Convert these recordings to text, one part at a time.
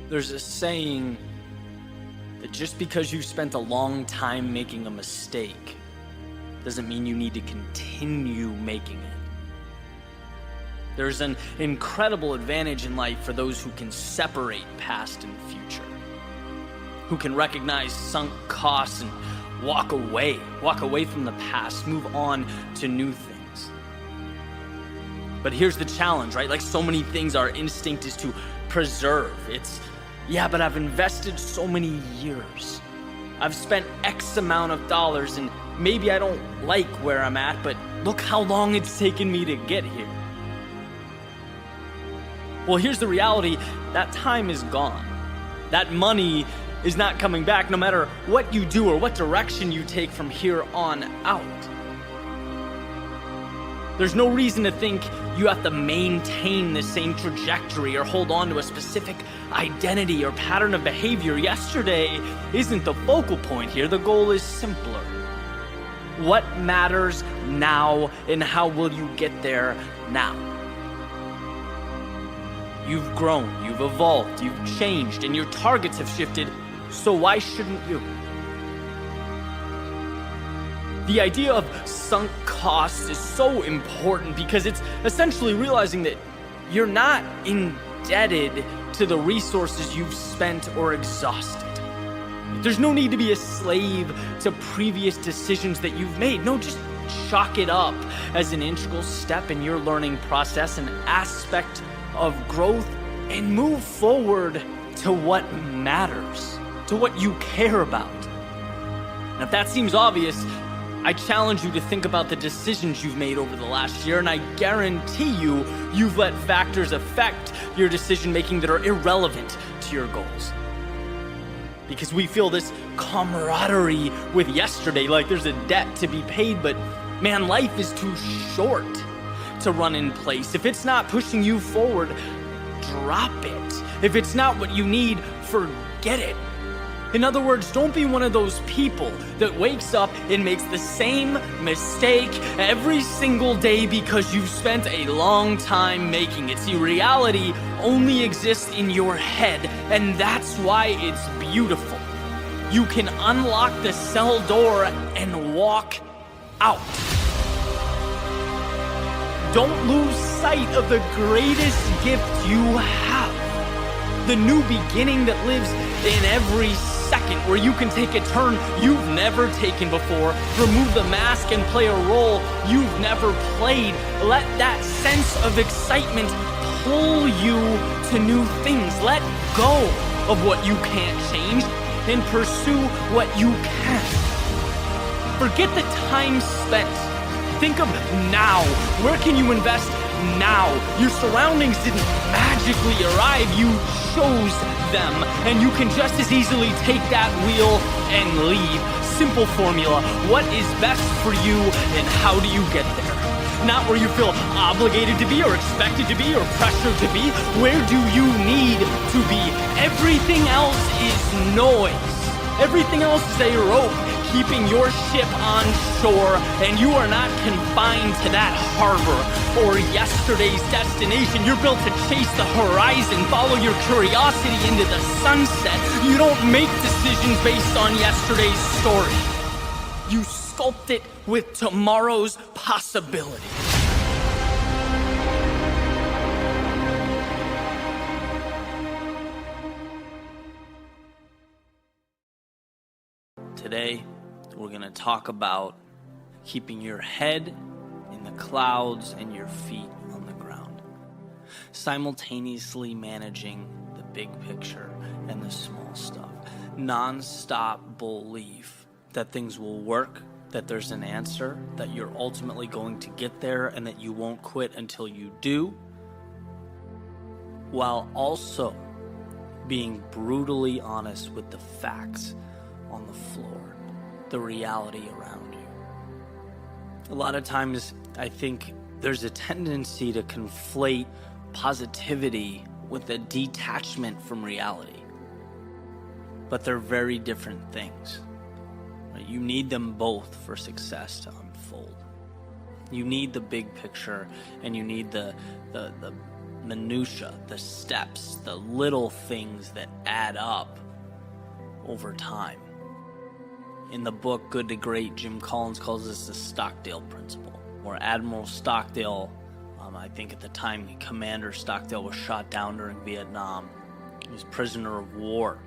There's a saying that just because you've spent a long time making a mistake doesn't mean you need to continue making it. There's an incredible advantage in life for those who can separate past and future, who can recognize sunk costs and walk away from the past, move on to new things. But here's the challenge, right? Like so many things, our instinct is to preserve. But I've invested so many years. I've spent X amount of dollars and maybe I don't like where I'm at, but look how long it's taken me to get here. Well, here's the reality. That time is gone. That money is not coming back no matter what you do or what direction you take from here on out. There's no reason to think you have to maintain the same trajectory or hold on to a specific identity or pattern of behavior. Yesterday isn't the focal point here. The goal is simpler. What matters now, and how will you get there now? You've grown, you've evolved, you've changed, and your targets have shifted, so why shouldn't you? The idea of sunk costs is so important because it's essentially realizing that you're not indebted to the resources you've spent or exhausted. There's no need to be a slave to previous decisions that you've made. No, just chalk it up as an integral step in your learning process, an aspect of growth, and move forward to what matters, to what you care about. And if that seems obvious, I challenge you to think about the decisions you've made over the last year, and I guarantee you've let factors affect your decision making that are irrelevant to your goals. Because we feel this camaraderie with yesterday, like there's a debt to be paid, but man, life is too short to run in place. If it's not pushing you forward, drop it. If it's not what you need, forget it. In other words, don't be one of those people that wakes up and makes the same mistake every single day because you've spent a long time making it. See, reality only exists in your head, and that's why it's beautiful. You can unlock the cell door and walk out. Don't lose sight of the greatest gift you have. The new beginning that lives in every second, where you can take a turn you've never taken before, remove the mask and play a role you've never played. Let that sense of excitement pull you to new things. Let go of what you can't change and pursue what you can. Forget the time spent. Think of now. Where can you invest now? Your surroundings didn't magically arrive. You chose them, and you can just as easily take that wheel and leave. Simple formula. What is best for you, and how do you get there? Not where you feel obligated to be or expected to be or pressured to be. Where do you need to be? Everything else is noise. Everything else is a rope keeping your ship on shore, and you are not confined to that harbor or yesterday's destination. You're built to chase the horizon, follow your curiosity into the sunset. You don't make decisions based on yesterday's story. You sculpt it with tomorrow's possibility. Today, we're going to talk about keeping your head in the clouds and your feet on the ground, simultaneously managing the big picture and the small stuff. Non-stop belief that things will work, that there's an answer, that you're ultimately going to get there, and that you won't quit until you do, while also being brutally honest with the facts on the floor, the reality around you. A lot of times, I think there's a tendency to conflate positivity with a detachment from reality. But they're very different things. Right? You need them both for success to unfold. You need the big picture, and you need the minutia, the steps, the little things that add up over time. In the book Good to Great, Jim Collins calls this the Stockdale principle, where Admiral Stockdale, I think at the time Commander Stockdale was shot down during Vietnam. He was prisoner of war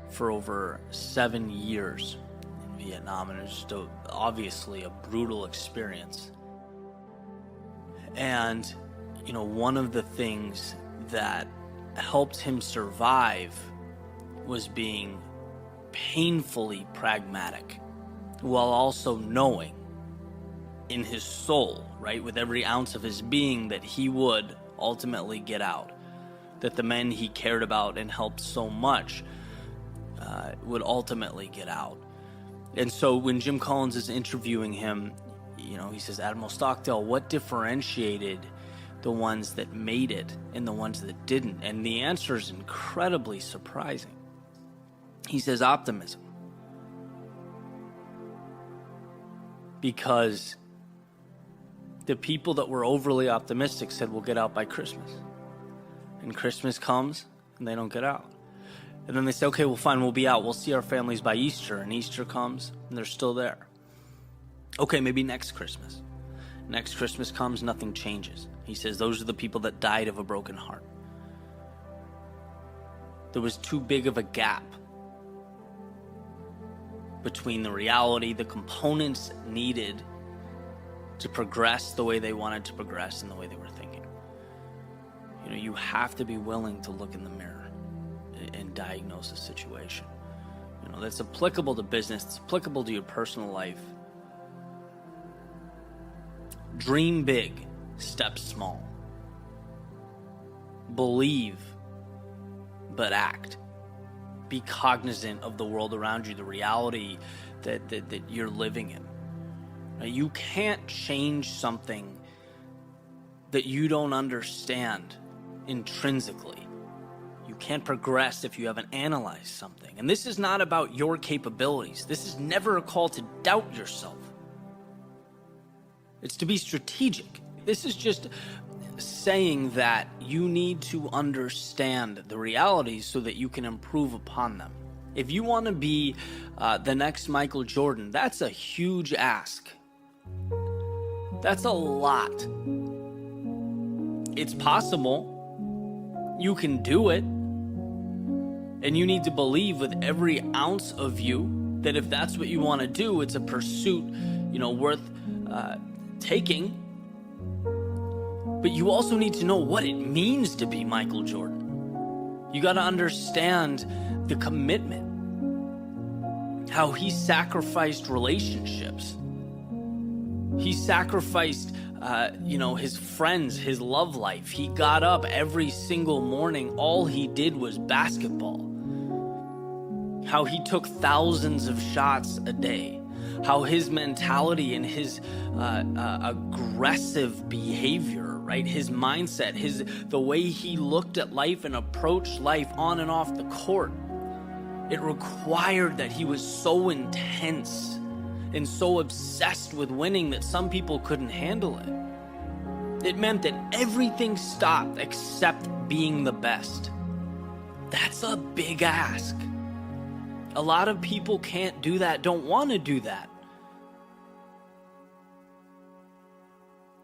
for over 7 years in Vietnam, and it was just obviously a brutal experience. And, one of the things that helped him survive was being painfully pragmatic, while also knowing in his soul, right, with every ounce of his being, that he would ultimately get out, that the men he cared about and helped so much would ultimately get out. And so when Jim Collins is interviewing him, he says, Admiral Stockdale, what differentiated the ones that made it and the ones that didn't? And the answer is incredibly surprising. He says optimism. Because the people that were overly optimistic said, we'll get out by Christmas. And Christmas comes and they don't get out. And then they say, okay, well, fine, we'll be out. We'll see our families by Easter. And Easter comes and they're still there. Okay, maybe next Christmas. Next Christmas comes, nothing changes. He says those are the people that died of a broken heart. There was too big of a gap between the reality, the components needed to progress the way they wanted to progress and the way they were thinking. You have to be willing to look in the mirror and diagnose a situation. That's applicable to business, it's applicable to your personal life. Dream big, step small. Believe, but act. Be cognizant of the world around you, the reality that you're living in. Now, you can't change something that you don't understand intrinsically. You can't progress if you haven't analyzed something. And this is not about your capabilities. This is never a call to doubt yourself. It's to be strategic. This is just saying that you need to understand the realities so that you can improve upon them. If you want to be the next Michael Jordan, that's a huge ask. That's a lot. It's possible. You can do it. And you need to believe with every ounce of you that if that's what you want to do, it's a pursuit, worth taking. But you also need to know what it means to be Michael Jordan. You got to understand the commitment, how he sacrificed relationships. He sacrificed, his friends, his love life. He got up every single morning. All he did was basketball. How he took thousands of shots a day. How his mentality and his aggressive behavior, right? His mindset, the way he looked at life and approached life on and off the court. It required that he was so intense and so obsessed with winning that some people couldn't handle it. It meant that everything stopped except being the best. That's a big ask. A lot of people can't do that, don't want to do that.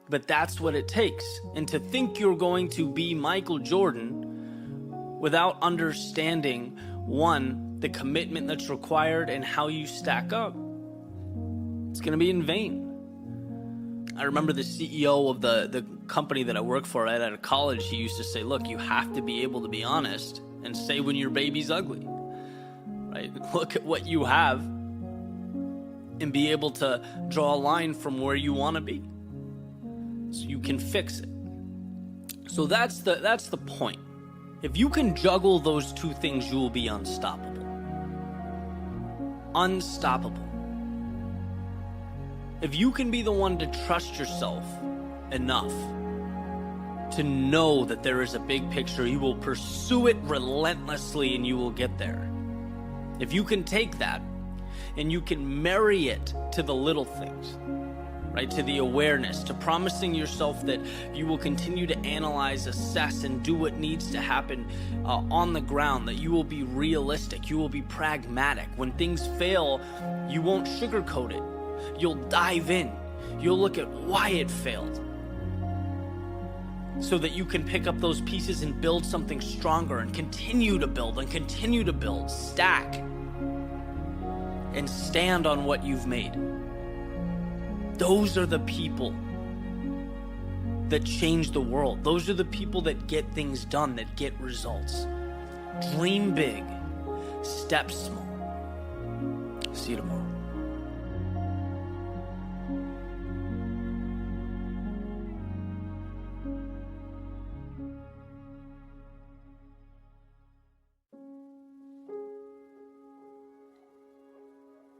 But that's what it takes. And to think you're going to be Michael Jordan without understanding, one, the commitment that's required and how you stack up, it's going to be in vain. I remember the CEO of the company that I worked for right out of college, he used to say, look, you have to be able to be honest and say when your baby's ugly. Right? Look at what you have and be able to draw a line from where you want to be so you can fix it. So that's the point. If you can juggle those two things, you will be unstoppable. Unstoppable. If you can be the one to trust yourself enough to know that there is a big picture, you will pursue it relentlessly and you will get there. If you can take that and you can marry it to the little things, right? To the awareness, to promising yourself that you will continue to analyze, assess, and do what needs to happen on the ground, that you will be realistic, you will be pragmatic. When things fail, you won't sugarcoat it. You'll dive in. You'll look at why it failed, so that you can pick up those pieces and build something stronger and continue to build, stack, and stand on what you've made. Those are the people that change the world. Those are the people that get things done, that get results. Dream big, step small. See you tomorrow.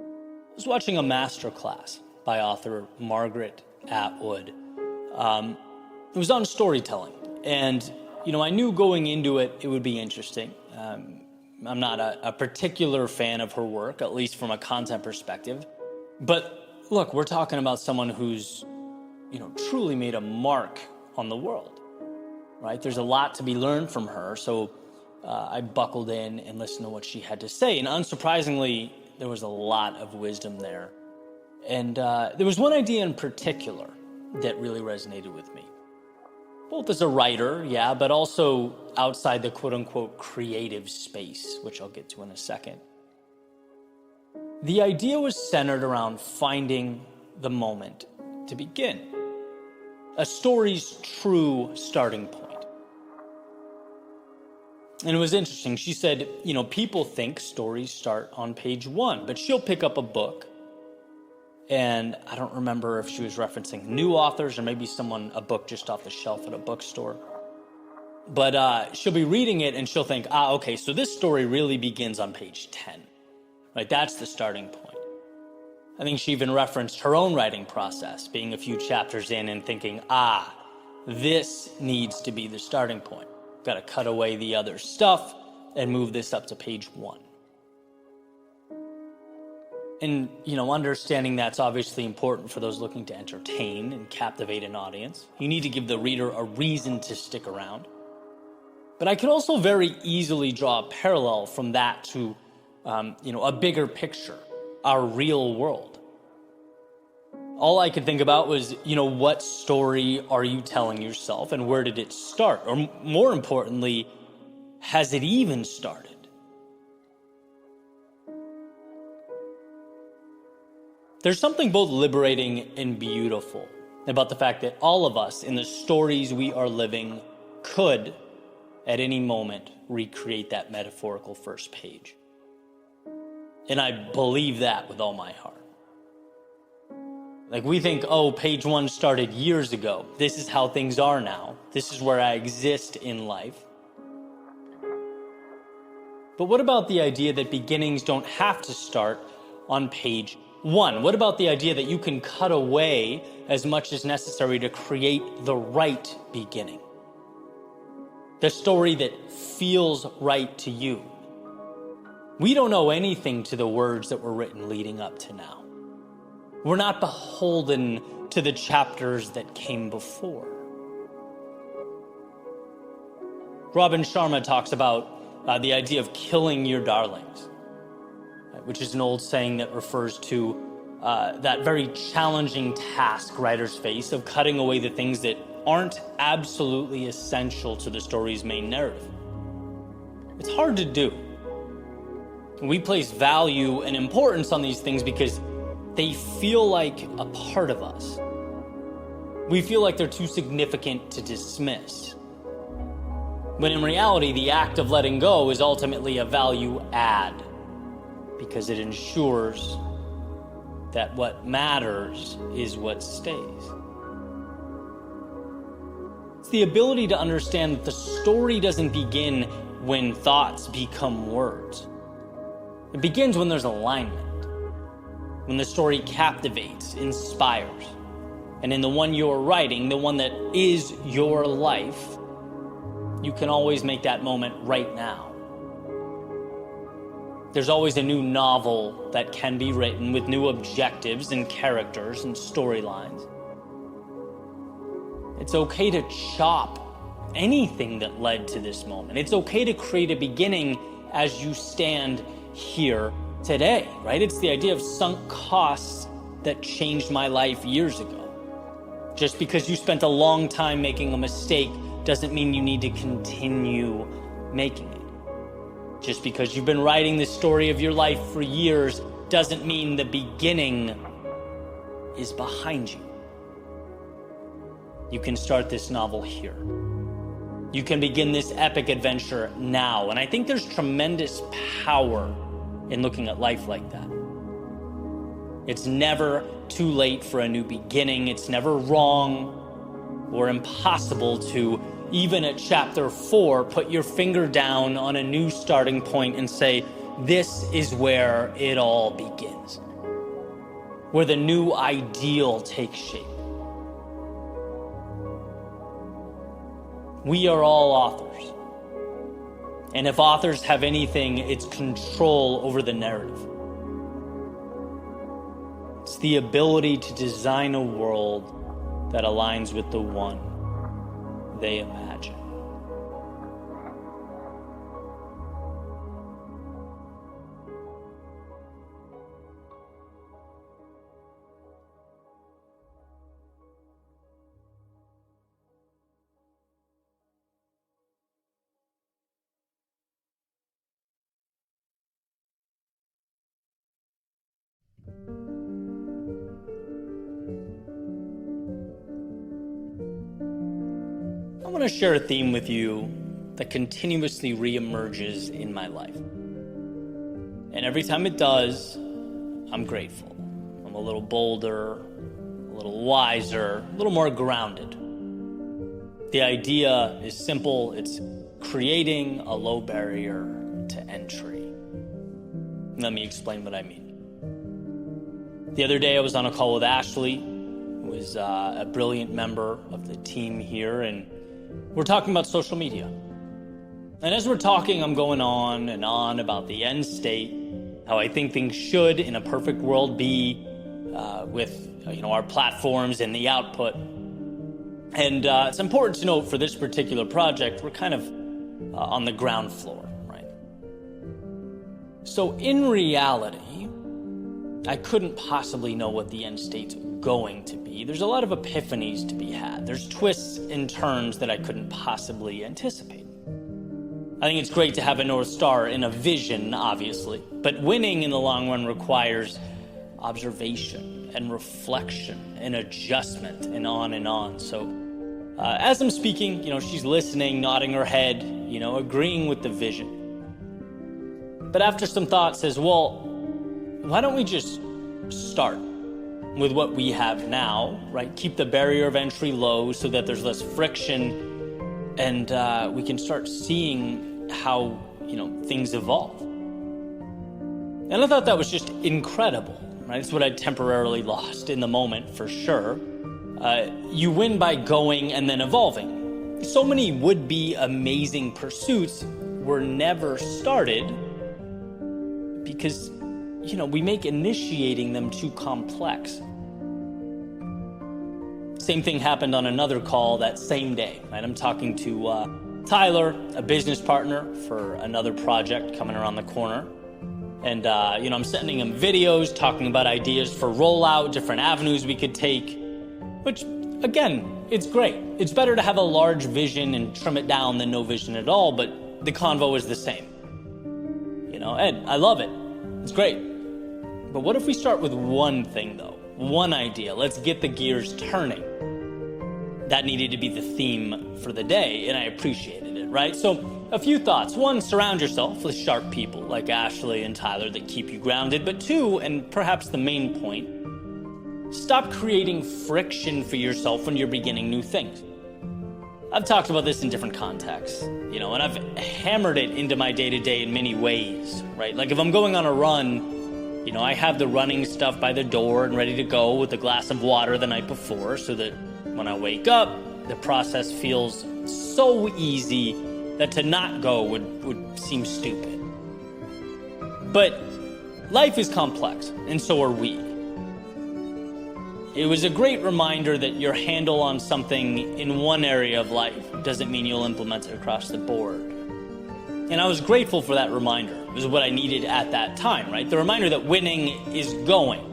I was watching a masterclass by author Margaret Atwood. It was on storytelling, and I knew going into it would be interesting. I'm not a particular fan of her work, at least from a content perspective. But look, we're talking about someone who's truly made a mark on the world, right? There's a lot to be learned from her, so I buckled in and listened to what she had to say, and unsurprisingly, there was a lot of wisdom there. And there was one idea in particular that really resonated with me. Both as a writer, yeah, but also outside the quote-unquote creative space, which I'll get to in a second. The idea was centered around finding the moment to begin. A story's true starting point. And it was interesting. She said, people think stories start on page 1, but she'll pick up a book. And I don't remember if she was referencing new authors or maybe a book just off the shelf at a bookstore. But she'll be reading it and she'll think, okay, so this story really begins on page 10. Right? That's the starting point. I think she even referenced her own writing process, being a few chapters in and thinking, this needs to be the starting point. Got to cut away the other stuff and move this up to page 1. And, understanding that's obviously important for those looking to entertain and captivate an audience. You need to give the reader a reason to stick around. But I could also very easily draw a parallel from that to, a bigger picture, our real world. All I could think about was, what story are you telling yourself and where did it start? Or more importantly, has it even started? There's something both liberating and beautiful about the fact that all of us in the stories we are living could, at any moment, recreate that metaphorical first page. And I believe that with all my heart. Like we think, page 1 started years ago. This is how things are now. This is where I exist in life. But what about the idea that beginnings don't have to start on page 1? What about the idea that you can cut away as much as necessary to create the right beginning? The story that feels right to you. We don't owe anything to the words that were written leading up to now. We're not beholden to the chapters that came before. Robin Sharma talks about the idea of killing your darlings, which is an old saying that refers to that very challenging task writers face of cutting away the things that aren't absolutely essential to the story's main narrative. It's hard to do. We place value and importance on these things because they feel like a part of us. We feel like they're too significant to dismiss. When in reality, the act of letting go is ultimately a value add, because it ensures that what matters is what stays. It's the ability to understand that the story doesn't begin when thoughts become words. It begins when there's alignment, when the story captivates, inspires, and in the one you're writing, the one that is your life, you can always make that moment right now. There's always a new novel that can be written with new objectives and characters and storylines. It's okay to chop anything that led to this moment. It's okay to create a beginning as you stand here today, right? It's the idea of sunk costs that changed my life years ago. Just because you spent a long time making a mistake doesn't mean you need to continue making it. Just because you've been writing the story of your life for years doesn't mean the beginning is behind you. You can start this novel here. You can begin this epic adventure now. And I think there's tremendous power in looking at life like that. It's never too late for a new beginning. It's never wrong or impossible to, even at chapter 4, put your finger down on a new starting point and say, this is where it all begins, where the new ideal takes shape. We are all authors. And if authors have anything, it's control over the narrative. It's the ability to design a world that aligns with the one they imagine. I want to share a theme with you that continuously reemerges in my life. And every time it does, I'm grateful. I'm a little bolder, a little wiser, a little more grounded. The idea is simple. It's creating a low barrier to entry. Let me explain what I mean. The other day I was on a call with Ashley, who is a brilliant member of the team here, and we're talking about social media. And as we're talking, I'm going on and on about the end state, how I think things should, in a perfect world, be with our platforms and the output. And it's important to note for this particular project, we're kind of on the ground floor, right? So in reality, I couldn't possibly know what the end state's going to be. There's a lot of epiphanies to be had. There's twists and turns that I couldn't possibly anticipate. I think it's great to have a North Star and a vision, obviously, but winning in the long run requires observation and reflection and adjustment and on and on. So as I'm speaking, she's listening, nodding her head, agreeing with the vision. But after some thought says, well, why don't we just start with what we have now, right? Keep the barrier of entry low so that there's less friction, and we can start seeing how, things evolve. And I thought that was just incredible, right? It's what I temporarily lost in the moment, for sure. You win by going and then evolving. So many would-be amazing pursuits were never started because we make initiating them too complex. Same thing happened on another call that same day, right? I'm talking to Tyler, a business partner for another project coming around the corner. And, I'm sending him videos, talking about ideas for rollout, different avenues we could take, which, again, it's great. It's better to have a large vision and trim it down than no vision at all, but the convo is the same. Ed, I love it. It's great. But what if we start with one thing, though? One idea. Let's get the gears turning. That needed to be the theme for the day, and I appreciated it, right? So a few thoughts. One, surround yourself with sharp people like Ashley and Tyler that keep you grounded. But two, and perhaps the main point, stop creating friction for yourself when you're beginning new things. I've talked about this in different contexts, and I've hammered it into my day-to-day in many ways, right? Like if I'm going on a run, I have the running stuff by the door and ready to go with a glass of water the night before so that when I wake up, the process feels so easy that to not go would seem stupid. But life is complex, and so are we. It was a great reminder that your handle on something in one area of life doesn't mean you'll implement it across the board. And I was grateful for that reminder. It was what I needed at that time, right? The reminder that winning is going.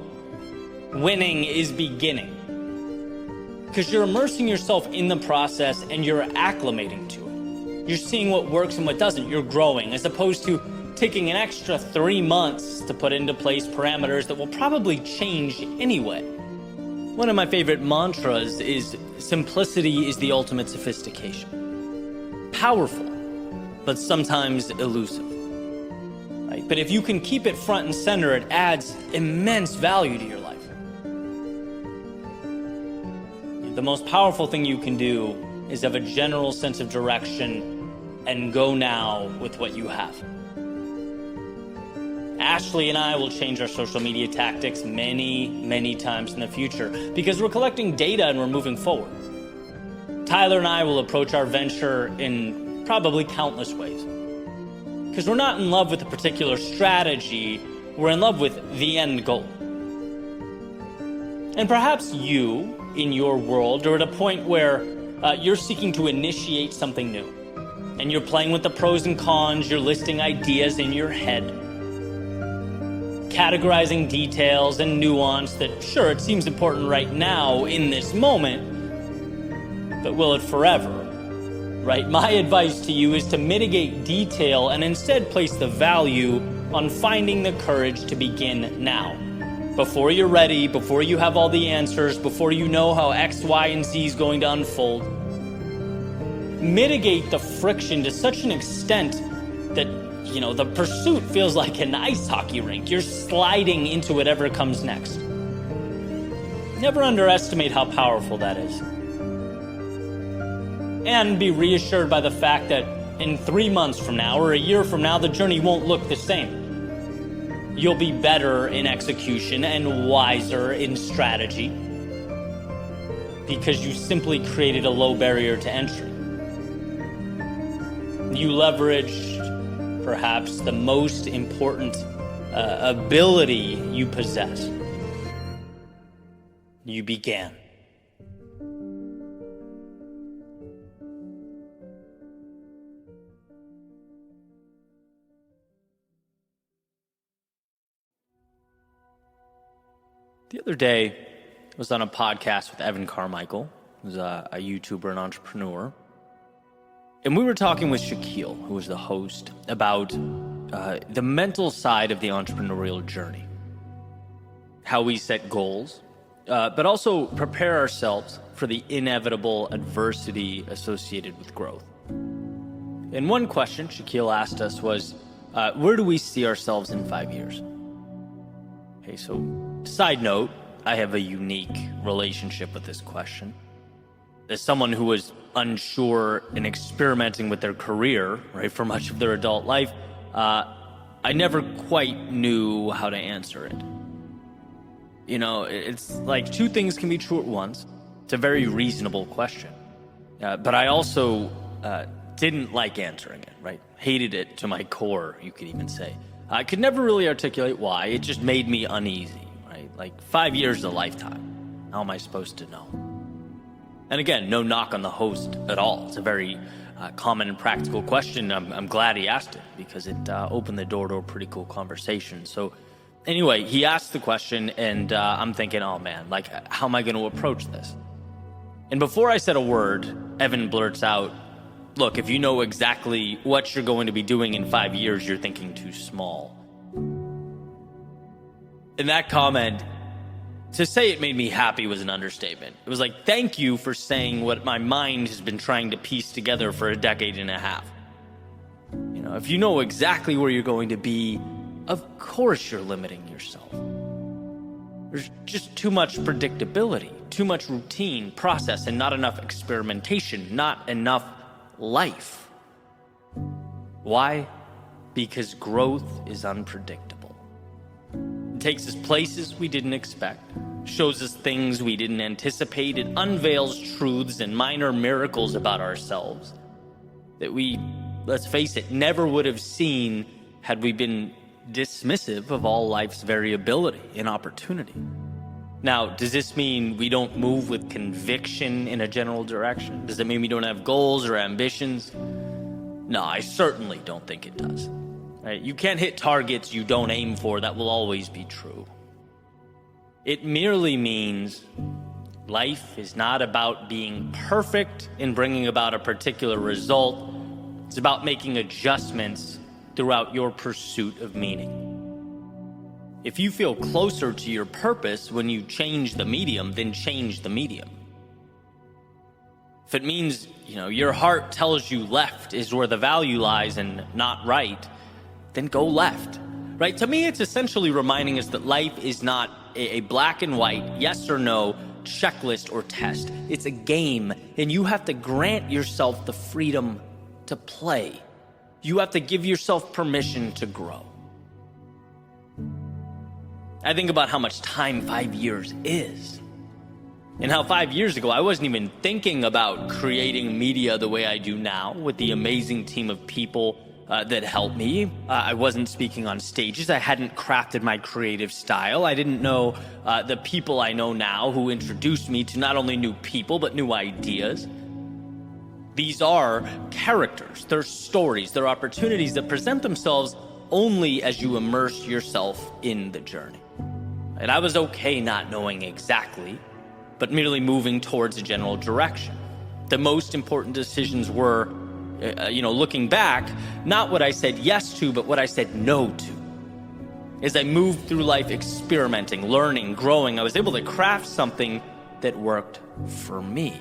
Winning is beginning. Because you're immersing yourself in the process and you're acclimating to it. You're seeing what works and what doesn't. You're growing, as opposed to taking an extra 3 months to put into place parameters that will probably change anyway. One of my favorite mantras is simplicity is the ultimate sophistication. Powerful, but sometimes elusive. Right? But if you can keep it front and center, it adds immense value to your life. The most powerful thing you can do is have a general sense of direction and go now with what you have. Ashley and I will change our social media tactics many, many times in the future because we're collecting data and we're moving forward. Tyler and I will approach our venture in probably countless ways. Because we're not in love with a particular strategy, we're in love with the end goal. And perhaps you, in your world, are at a point where you're seeking to initiate something new. And you're playing with the pros and cons, you're listing ideas in your head, categorizing details and nuance that, sure, it seems important right now in this moment, but will it forever? Right? My advice to you is to mitigate detail and instead place the value on finding the courage to begin now. Before you're ready, before you have all the answers, before you know how X, Y, and Z is going to unfold. Mitigate the friction to such an extent that, the pursuit feels like an ice hockey rink. You're sliding into whatever comes next. Never underestimate how powerful that is. And be reassured by the fact that in 3 months from now or a year from now, the journey won't look the same. You'll be better in execution and wiser in strategy because you simply created a low barrier to entry. You leveraged perhaps the most important ability you possess. You began. The other day, I was on a podcast with Evan Carmichael, who's a YouTuber and entrepreneur. And we were talking with Shaquille, who was the host, about the mental side of the entrepreneurial journey. How we set goals, but also prepare ourselves for the inevitable adversity associated with growth. And one question Shaquille asked us was, where do we see ourselves in 5 years? Okay, so side note, I have a unique relationship with this question. As someone who was unsure and experimenting with their career, right, for much of their adult life, I never quite knew how to answer it. It's like two things can be true at once. It's a very reasonable question. But I also didn't like answering it, right? Hated it to my core, you could even say. I could never really articulate why. It just made me uneasy, right? Like 5 years is a lifetime. How am I supposed to know? And again, no knock on the host at all. It's a very common and practical question. I'm glad he asked it because it opened the door to a pretty cool conversation. So anyway, he asked the question and I'm thinking, oh man, like how am I going to approach this? And before I said a word, Evan blurts out, look, if you know exactly what you're going to be doing in 5 years, you're thinking too small. And that comment, to say it made me happy was an understatement. It was like, thank you for saying what my mind has been trying to piece together for a decade and a half. If you know exactly where you're going to be, of course you're limiting yourself. There's just too much predictability, too much routine, process, and not enough experimentation, not enough life. Why? Because growth is unpredictable. It takes us places we didn't expect, shows us things we didn't anticipate, it unveils truths and minor miracles about ourselves that we, let's face it, never would have seen had we been dismissive of all life's variability and opportunity. Now, does this mean we don't move with conviction in a general direction? Does it mean we don't have goals or ambitions? No, I certainly don't think it does. Right? You can't hit targets you don't aim for. That will always be true. It merely means life is not about being perfect in bringing about a particular result. It's about making adjustments throughout your pursuit of meaning. If you feel closer to your purpose when you change the medium, then change the medium. If it means, your heart tells you left is where the value lies and not right, then go left. Right? To me, it's essentially reminding us that life is not a black and white, yes or no, checklist or test. It's a game, and you have to grant yourself the freedom to play. You have to give yourself permission to grow. I think about how much time 5 years is, and how 5 years ago I wasn't even thinking about creating media the way I do now with the amazing team of people that helped me. I wasn't speaking on stages. I hadn't crafted my creative style. I didn't know the people I know now who introduced me to not only new people, but new ideas. These are characters, they're stories, they're opportunities that present themselves only as you immerse yourself in the journey. And I was okay not knowing exactly, but merely moving towards a general direction. The most important decisions were, looking back, not what I said yes to, but what I said no to. As I moved through life experimenting, learning, growing, I was able to craft something that worked for me.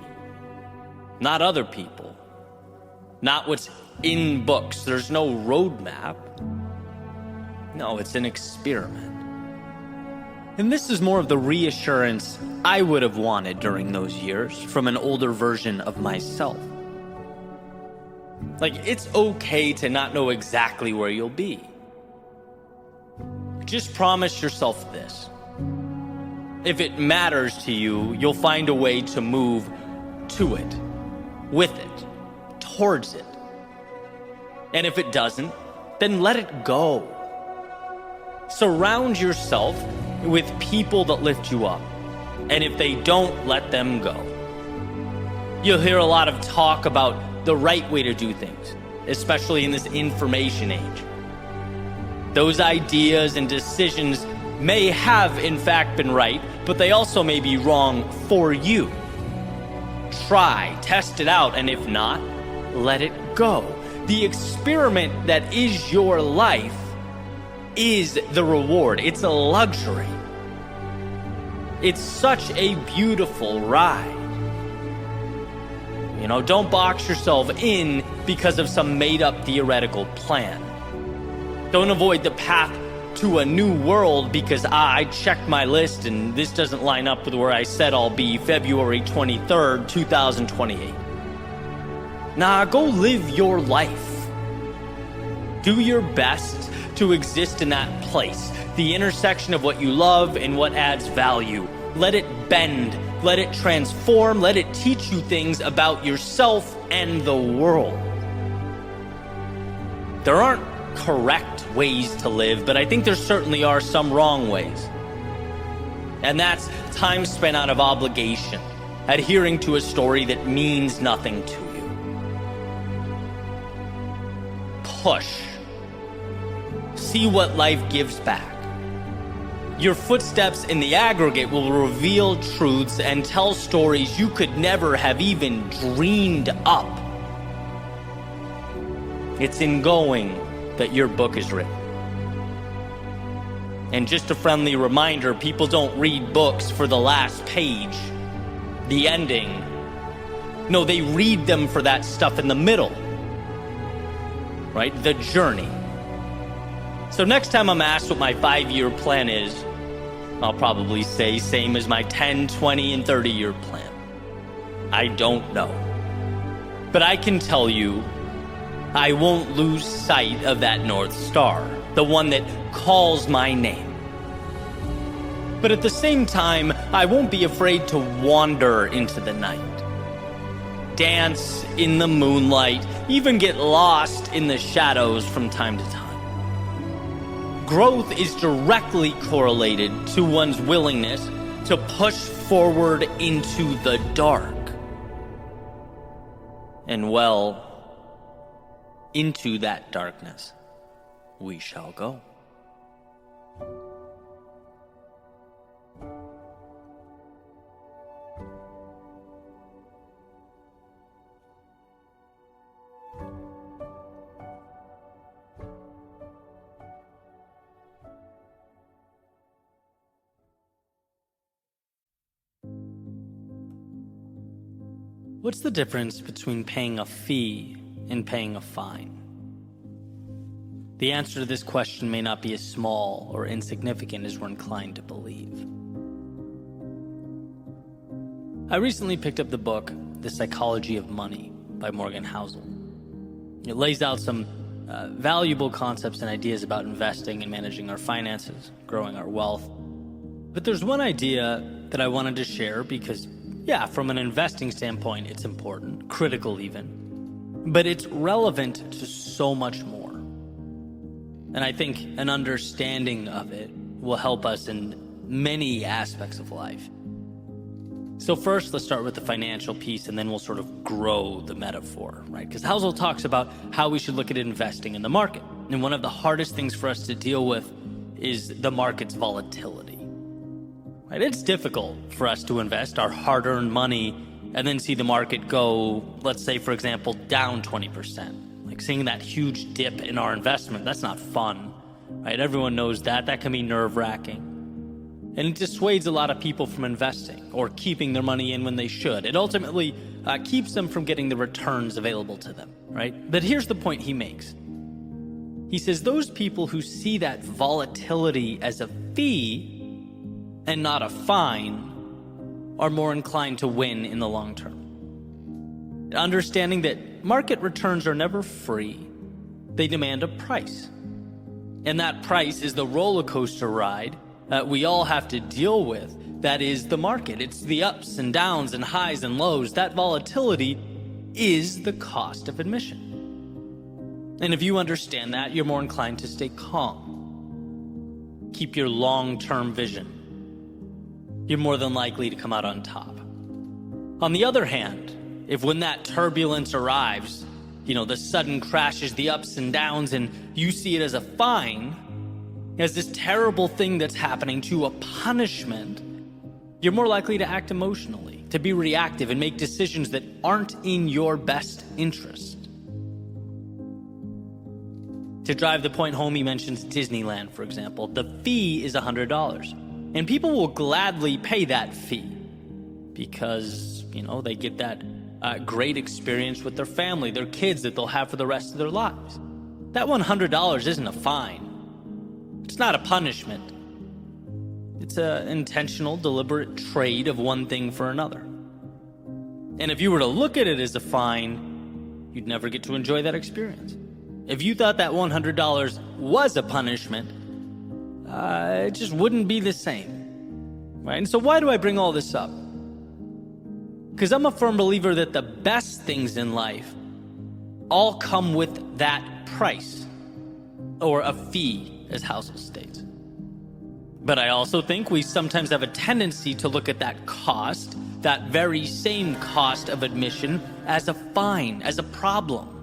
Not other people. Not what's in books. There's no roadmap. No, it's an experiment. And this is more of the reassurance I would have wanted during those years from an older version of myself. It's okay to not know exactly where you'll be. Just promise yourself this. If it matters to you, you'll find a way to move to it, with it, towards it. And if it doesn't, then let it go. Surround yourself with people that lift you up. And if they don't, let them go. You'll hear a lot of talk about the right way to do things, especially in this information age. Those ideas and decisions may have in fact been right, but they also may be wrong for you. Try, test it out, and if not, let it go. The experiment that is your life is the reward. It's a luxury. It's such a beautiful ride. Don't box yourself in because of some made-up theoretical plan. Don't avoid the path to a new world because I checked my list and this doesn't line up with where I said I'll be February 23rd, 2028. Nah, go live your life. Do your best to exist in that place, the intersection of what you love and what adds value. Let it bend, let it transform, let it teach you things about yourself and the world. There aren't correct ways to live, but I think there certainly are some wrong ways. And that's time spent out of obligation, adhering to a story that means nothing to you. Push. See what life gives back. Your footsteps in the aggregate will reveal truths and tell stories you could never have even dreamed up. It's in going that your book is written. And just a friendly reminder, people don't read books for the last page, the ending. No, they read them for that stuff in the middle, right? The journey. So next time I'm asked what my 5-year plan is, I'll probably say same as my 10, 20, and 30-year plan. I don't know. But I can tell you, I won't lose sight of that North Star, the one that calls my name. But at the same time, I won't be afraid to wander into the night. Dance in the moonlight, even get lost in the shadows from time to time. growth is directly correlated to one's willingness to push forward into the dark. And well, into that darkness we shall go. What's the difference between paying a fee and paying a fine? The answer to this question may not be as small or insignificant as we're inclined to believe. I recently picked up the book, The Psychology of Money by Morgan Housel. It lays out some valuable concepts and ideas about investing and managing our finances, growing our wealth. But there's one idea that I wanted to share because, yeah, from an investing standpoint, it's important, critical even, but it's relevant to so much more. And I think an understanding of it will help us in many aspects of life. So first, let's start with the financial piece, and then we'll sort of grow the metaphor, right? Because Housel talks about how we should look at investing in the market. And one of the hardest things for us to deal with is the market's volatility. Right? It's difficult for us to invest our hard-earned money and then see the market go, let's say, for example, down 20%. Like seeing that huge dip in our investment, that's not fun, right? Everyone knows that. That can be nerve-wracking. And it dissuades a lot of people from investing or keeping their money in when they should. It ultimately keeps them from getting the returns available to them, right? But here's the point he makes. He says those people who see that volatility as a fee and not a fine are more inclined to win in the long term. Understanding that market returns are never free, they demand a price. And that price is the roller coaster ride that we all have to deal with. That is the market. It's the ups and downs and highs and lows. That volatility is the cost of admission. And if you understand that, you're more inclined to stay calm. Keep your long-term vision. You're more than likely to come out on top. On the other hand, if when that turbulence arrives, the sudden crashes, the ups and downs, and you see it as a fine, as this terrible thing that's happening to a punishment, you're more likely to act emotionally, to be reactive and make decisions that aren't in your best interest. To drive the point home, he mentions Disneyland, for example. The fee is $100. And people will gladly pay that fee because, they get that great experience with their family, their kids that they'll have for the rest of their lives. That $100 isn't a fine. It's not a punishment. It's an intentional, deliberate trade of one thing for another. And if you were to look at it as a fine, you'd never get to enjoy that experience. If you thought that $100 was a punishment, it just wouldn't be the same, right? And so why do I bring all this up? Because I'm a firm believer that the best things in life all come with that price, or a fee, as Housel states. But I also think we sometimes have a tendency to look at that cost, that very same cost of admission, as a fine, as a problem.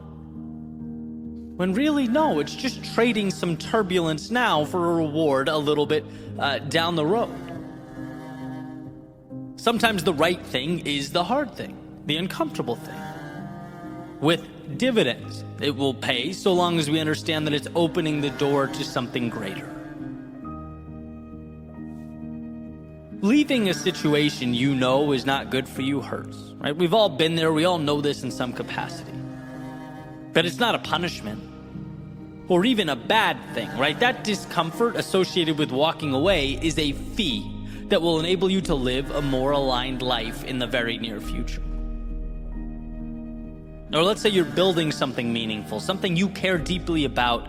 When really, no, it's just trading some turbulence now for a reward a little bit down the road. Sometimes the right thing is the hard thing, the uncomfortable thing. With dividends, it will pay so long as we understand that it's opening the door to something greater. Leaving a situation is not good for you hurts, right? We've all been there. We all know this in some capacity. But it's not a punishment or even a bad thing, right? That discomfort associated with walking away is a fee that will enable you to live a more aligned life in the very near future. Or let's say you're building something meaningful, something you care deeply about,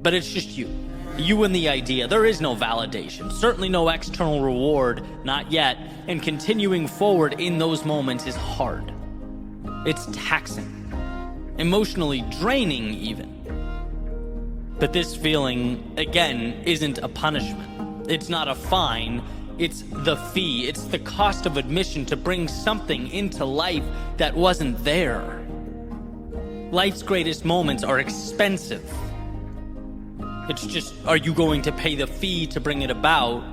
but it's just you and the idea. There is no validation, certainly no external reward, not yet, and continuing forward in those moments is hard. It's taxing. Emotionally draining even. But this feeling, again, isn't a punishment. It's not a fine. It's the fee. It's the cost of admission to bring something into life that wasn't there. Life's greatest moments are expensive. It's just, are you going to pay the fee to bring it about,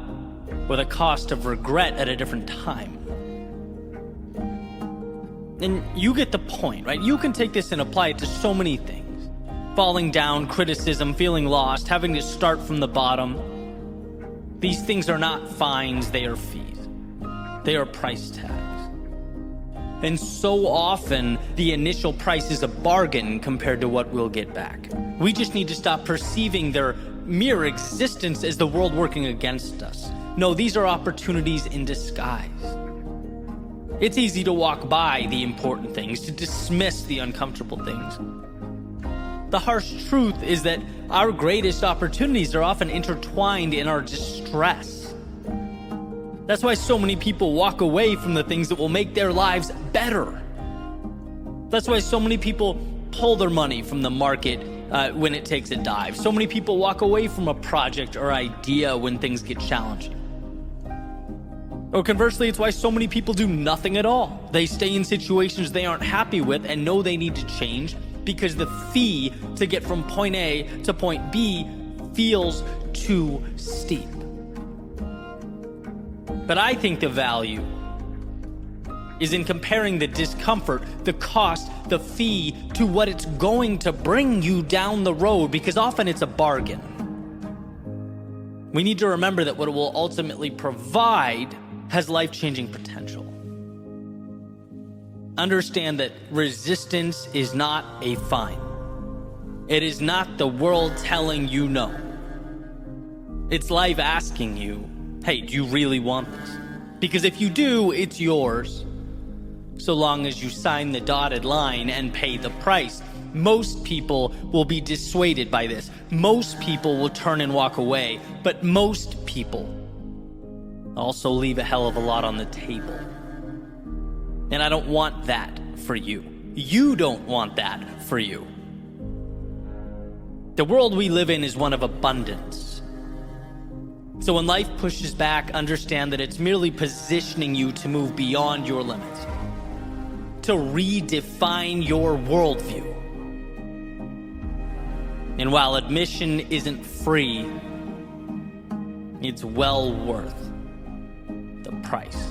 or the cost of regret at a different time? And you get the point, right? You can take this and apply it to so many things. Falling down, criticism, feeling lost, having to start from the bottom. These things are not fines, they are fees. They are price tags. And so often, the initial price is a bargain compared to what we'll get back. We just need to stop perceiving their mere existence as the world working against us. No, these are opportunities in disguise. It's easy to walk by the important things, to dismiss the uncomfortable things. The harsh truth is that our greatest opportunities are often intertwined in our distress. That's why so many people walk away from the things that will make their lives better. That's why so many people pull their money from the market when it takes a dive. So many people walk away from a project or idea when things get challenging. Or conversely, it's why so many people do nothing at all. They stay in situations they aren't happy with and know they need to change because the fee to get from point A to point B feels too steep. But I think the value is in comparing the discomfort, the cost, the fee to what it's going to bring you down the road, because often it's a bargain. We need to remember that what it will ultimately provide has life-changing potential. Understand that resistance is not a fine. It is not the world telling you no. It's life asking you, hey, do you really want this? Because if you do, it's yours, so long as you sign the dotted line and pay the price. Most people will be dissuaded by this. Most people will turn and walk away, but most people also leave a hell of a lot on the table. And I don't want that for you. You don't want that for you. The world we live in is one of abundance. So when life pushes back, understand that it's merely positioning you to move beyond your limits, to redefine your worldview. And while admission isn't free, it's well worth the price.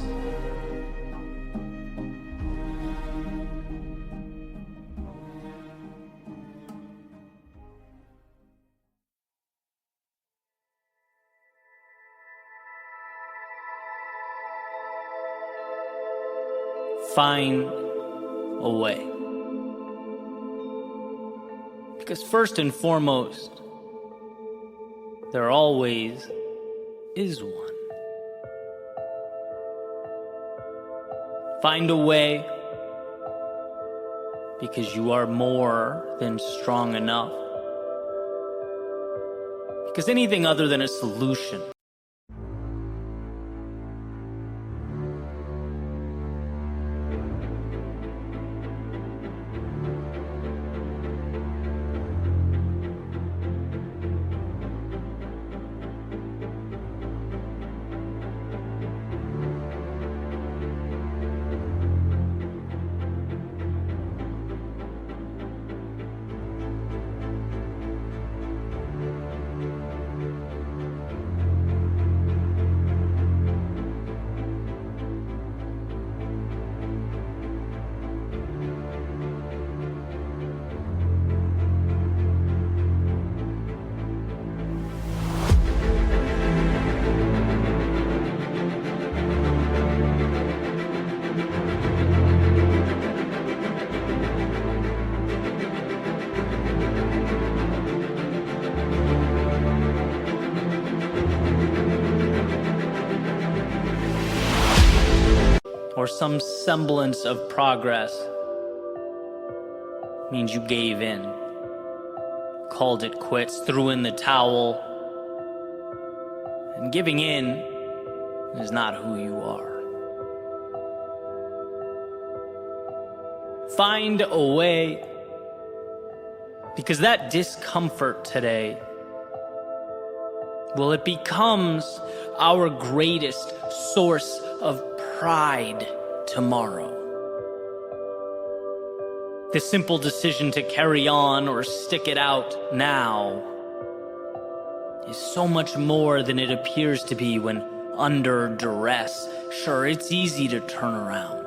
Find a way. Because first and foremost, there always is one. Find a way, because you are more than strong enough. Because anything other than a solution or some semblance of progress means you gave in, called it quits, threw in the towel. And giving in is not who you are. Find a way, Because that discomfort today, well, it becomes our greatest source of pride tomorrow. The simple decision to carry on or stick it out now is so much more than it appears to be when under duress. Sure, it's easy to turn around.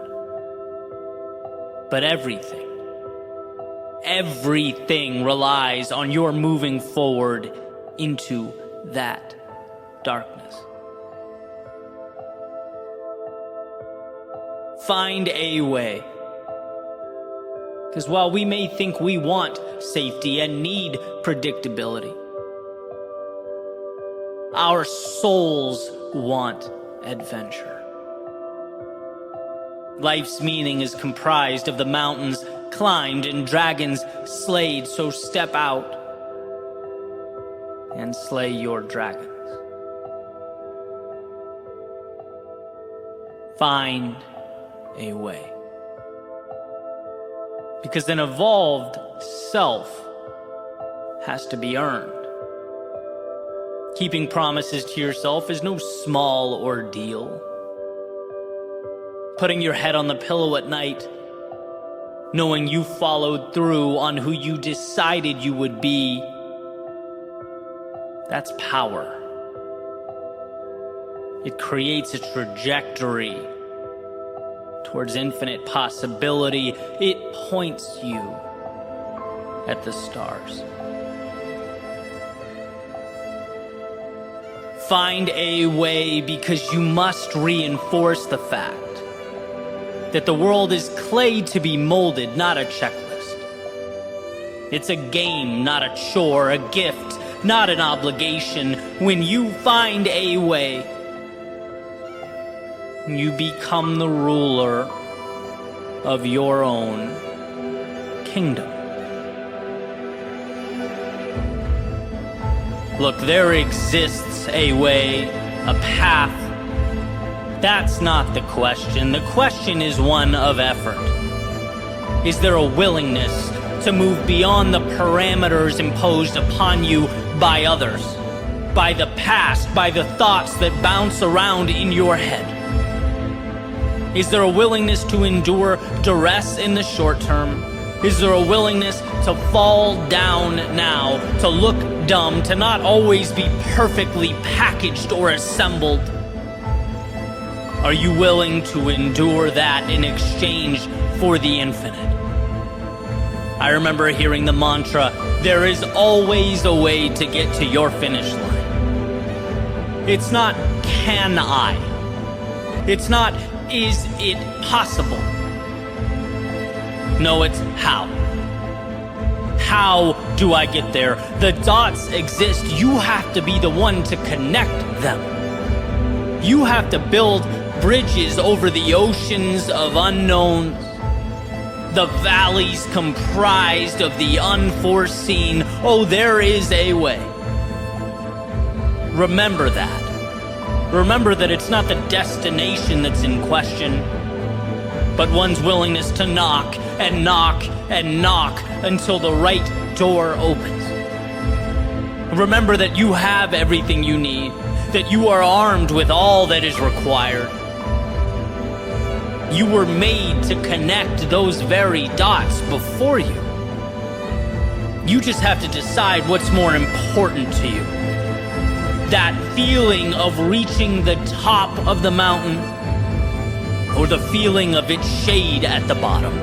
But everything relies on your moving forward into that darkness. Find a way. Because while we may think we want safety and need predictability, our souls want adventure. Life's meaning is comprised of the mountains climbed and dragons slayed, so step out and slay your dragons. Find a way. Because an evolved self has to be earned. Keeping promises to yourself is no small ordeal. Putting your head on the pillow at night, knowing you followed through on who you decided you would be, that's power. It creates a trajectory towards infinite possibility. It points you at the stars. Find a way, because you must reinforce the fact that the world is clay to be molded, not a checklist. It's a game, not a chore, a gift, not an obligation. When you find a way, you become the ruler of your own kingdom. Look, there exists a way, a path. That's not the question. The question is one of effort. Is there a willingness to move beyond the parameters imposed upon you by others, by the past, by the thoughts that bounce around in your head? Is there a willingness to endure duress in the short term? Is there a willingness to fall down now, to look dumb, to not always be perfectly packaged or assembled? Are you willing to endure that in exchange for the infinite? I remember hearing the mantra, there is always a way to get to your finish line. It's not, can I? It's not, is it possible? No, it's how. How do I get there? The dots exist. You have to be the one to connect them. You have to build bridges over the oceans of unknowns, the valleys comprised of the unforeseen. Oh, there is a way. Remember that. Remember that it's not the destination that's in question, but one's willingness to knock and knock and knock until the right door opens. Remember that you have everything you need, that you are armed with all that is required. You were made to connect those very dots before you. You just have to decide what's more important to you. That feeling of reaching the top of the mountain, or the feeling of its shade at the bottom.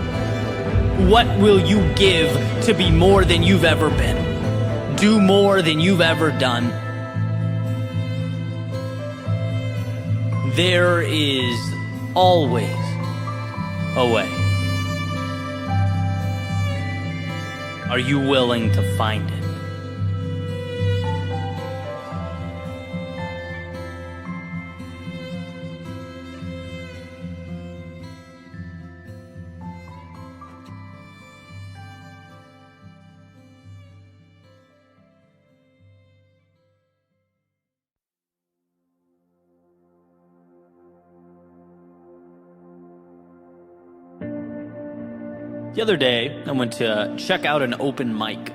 What will you give to be more than you've ever been? Do more than you've ever done? There is always a way. Are you willing to find it? The other day, I went to check out an open mic.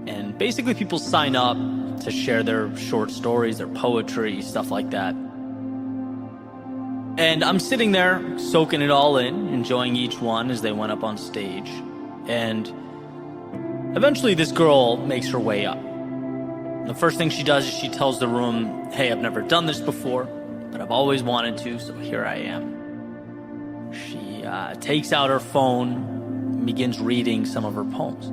And basically people sign up to share their short stories, their poetry, stuff like that. And I'm sitting there soaking it all in, enjoying each one as they went up on stage. And eventually this girl makes her way up. The first thing she does is she tells the room, hey, I've never done this before, but I've always wanted to, so here I am. She takes out her phone and begins reading some of her poems.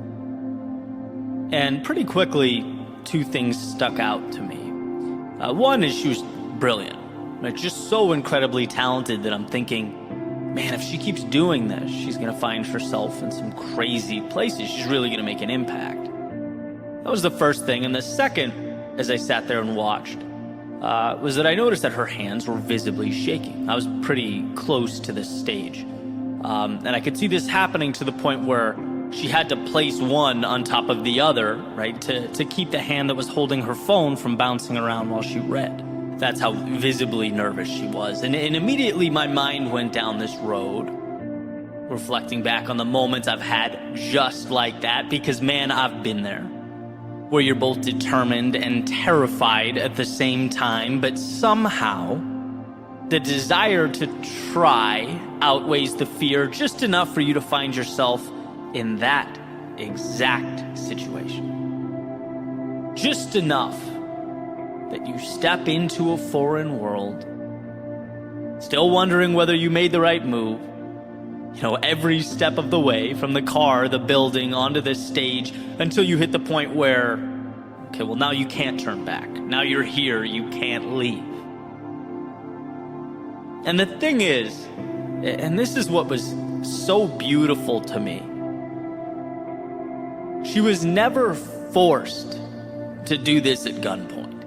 And pretty quickly, two things stuck out to me. One is she was brilliant, like just so incredibly talented that I'm thinking, man, if she keeps doing this, she's gonna find herself in some crazy places. She's really gonna make an impact. That was the first thing. And the second, as I sat there and watched, was that I noticed that her hands were visibly shaking. I was pretty close to this stage. And I could see this happening to the point where she had to place one on top of the other, right, to keep the hand that was holding her phone from bouncing around while she read. That's how visibly nervous she was. And immediately my mind went down this road, reflecting back on the moments I've had just like that, because man, I've been there, where you're both determined and terrified at the same time, but somehow the desire to try outweighs the fear just enough for you to find yourself in that exact situation. Just enough that you step into a foreign world, still wondering whether you made the right move, every step of the way, from the car, the building, onto this stage, until you hit the point where, okay, well, now you can't turn back. Now you're here, you can't leave. And the thing is, and this is what was so beautiful to me, she was never forced to do this at gunpoint.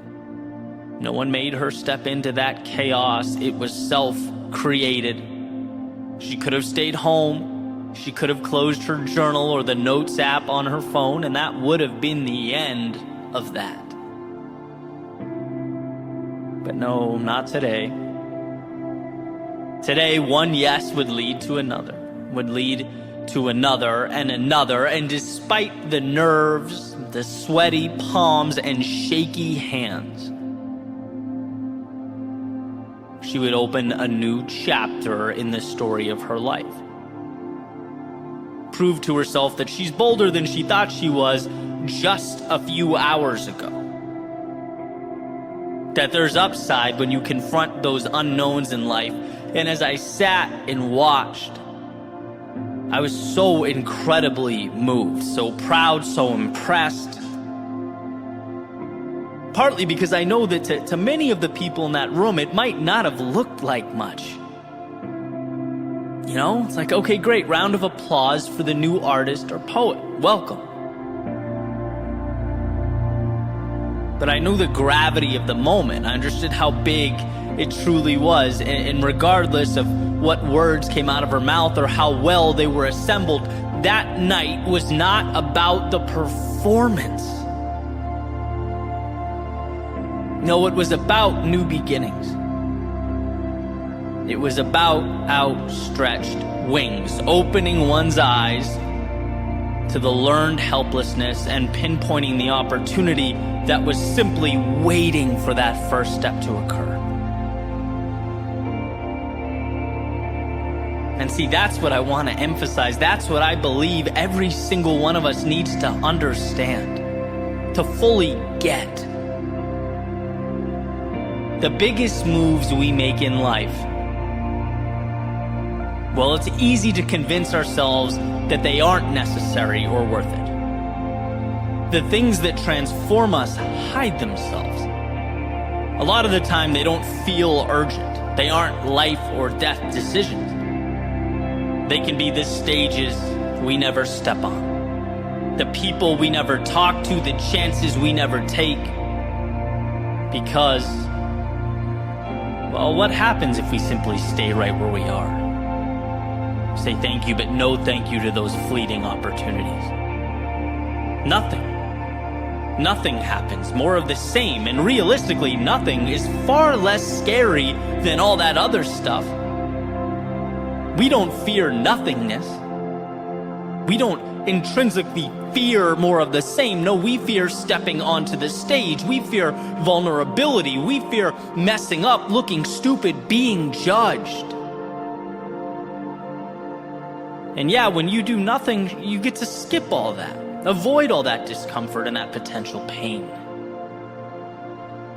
No one made her step into that chaos. It was self-created. She could have stayed home. She could have closed her journal or the notes app on her phone, and that would have been the end of that. But no, not today. Today, one yes would lead to another, and another, and despite the nerves, the sweaty palms, and shaky hands, she would open a new chapter in the story of her life. Prove to herself that she's bolder than she thought she was just a few hours ago. That there's upside when you confront those unknowns in life. And as I sat and watched, I was so incredibly moved, so proud, so impressed. Partly because I know that to many of the people in that room, it might not have looked like much. It's like, okay, great, round of applause for the new artist or poet. Welcome. But I knew the gravity of the moment. I understood how big it truly was. And regardless of what words came out of her mouth or how well they were assembled, that night was not about the performance. No, it was about new beginnings. It was about outstretched wings, opening one's eyes to the learned helplessness and pinpointing the opportunity that was simply waiting for that first step to occur. And see, that's what I want to emphasize. That's what I believe every single one of us needs to understand, to fully get. The biggest moves we make in life, well, it's easy to convince ourselves that they aren't necessary or worth it. The things that transform us hide themselves. A lot of the time, they don't feel urgent. They aren't life or death decisions. They can be the stages we never step on, the people we never talk to, the chances we never take. Because, well, what happens if we simply stay right where we are? Say thank you, but no thank you to those fleeting opportunities. Nothing happens, more of the same, and realistically, nothing is far less scary than all that other stuff. We don't fear nothingness. We don't intrinsically fear more of the same. No, we fear stepping onto the stage. We fear vulnerability. We fear messing up, looking stupid, being judged. And yeah, when you do nothing, you get to skip all that, avoid all that discomfort and that potential pain.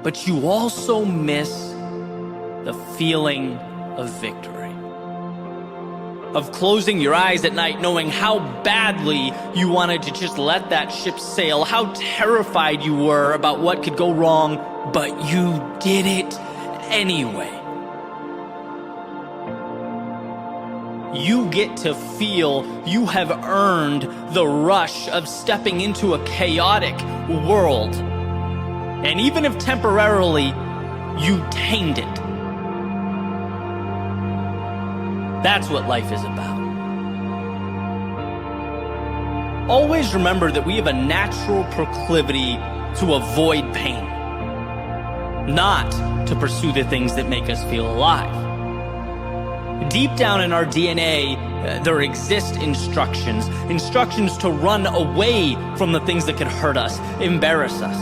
But you also miss the feeling of victory. Of closing your eyes at night knowing how badly you wanted to just let that ship sail, how terrified you were about what could go wrong, but you did it anyway. You get to feel you have earned the rush of stepping into a chaotic world. And even if temporarily, you tamed it. That's what life is about. Always remember that we have a natural proclivity to avoid pain, not to pursue the things that make us feel alive. Deep down in our DNA, there exist instructions to run away from the things that could hurt us, embarrass us.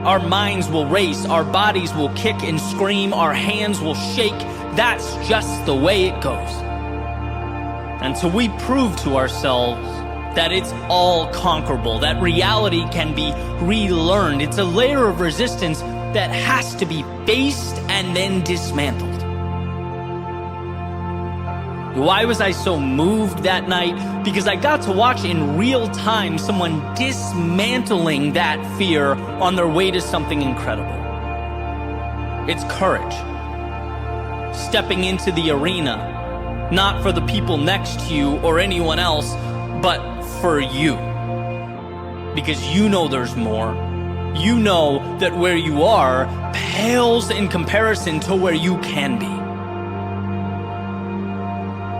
Our minds will race, our bodies will kick and scream, our hands will shake. That's just the way it goes. Until we prove to ourselves that it's all conquerable, that reality can be relearned. It's a layer of resistance that has to be faced and then dismantled. Why was I so moved that night? Because I got to watch in real time someone dismantling that fear on their way to something incredible. It's courage. Stepping into the arena, not for the people next to you or anyone else, but for you. Because you know there's more. You know that where you are pales in comparison to where you can be.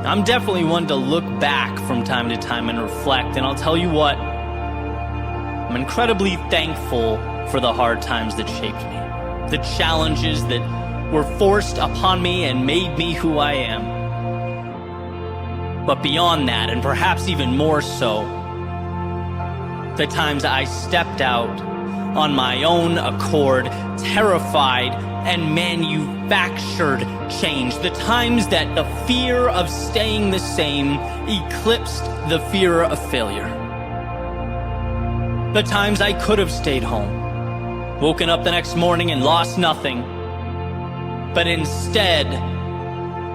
I'm definitely one to look back from time to time and reflect, and I'll tell you what, I'm incredibly thankful for the hard times that shaped me, the challenges that were forced upon me and made me who I am. But beyond that, and perhaps even more so, the times I stepped out on my own accord, terrified and manufactured change. The times that the fear of staying the same eclipsed the fear of failure. The times I could have stayed home, woken up the next morning and lost nothing, but instead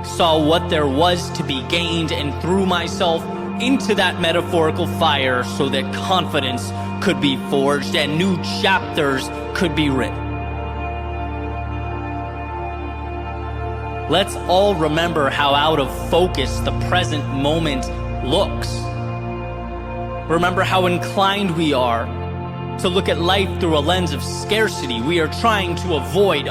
saw what there was to be gained and threw myself into that metaphorical fire so that confidence could be forged and new chapters could be written. Let's all remember how out of focus the present moment looks. Remember how inclined we are to look at life through a lens of scarcity. We are trying to avoid,